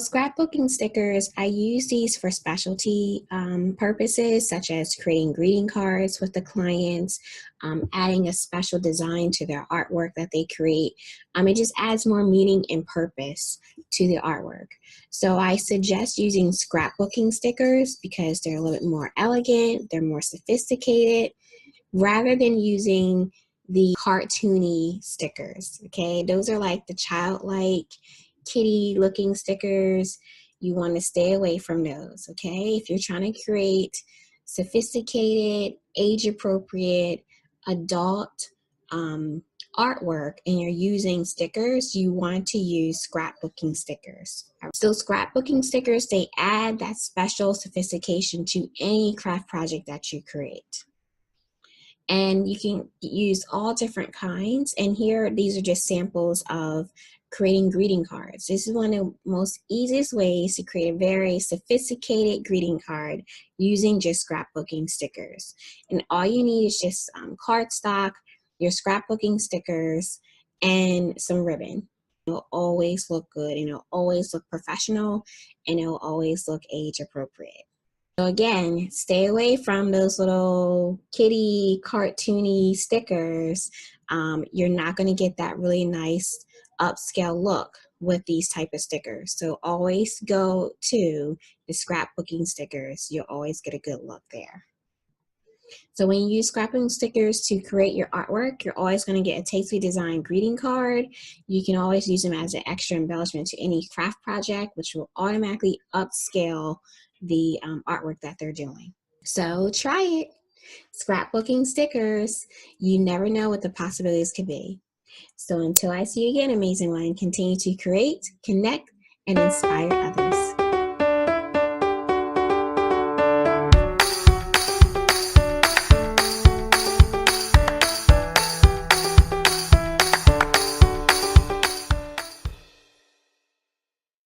scrapbooking stickers, I use these for specialty purposes, such as creating greeting cards with the clients, adding a special design to their artwork that they create. It just adds more meaning and purpose to the artwork. So I suggest using scrapbooking stickers because they're a little bit more elegant, they're more sophisticated, rather than using the cartoony stickers, okay? Those are like the childlike, kitty looking stickers. You want to stay away from those, okay? If you're trying to create sophisticated, age appropriate, adult artwork and you're using stickers, you want to use scrapbooking stickers. So scrapbooking stickers, they add that special sophistication to any craft project that you create. And you can use all different kinds. And here, these are just samples of creating greeting cards. This is one of the most easiest ways to create a very sophisticated greeting card using just scrapbooking stickers. And all you need is just cardstock, your scrapbooking stickers, and some ribbon. It'll always look good, and it'll always look professional, and it'll always look age appropriate. So again, stay away from those little kitty cartoony stickers. You're not going to get that really nice upscale look with these type of stickers. So always go to the scrapbooking stickers. You'll always get a good look there. So when you use scrapbooking stickers to create your artwork, you're always going to get a tastefully designed greeting card. You can always use them as an extra embellishment to any craft project, which will automatically upscale the artwork that they're doing. So try it. Scrapbooking stickers. You never know what the possibilities could be. So until I see you again, amazing one, continue to create, connect, and inspire others.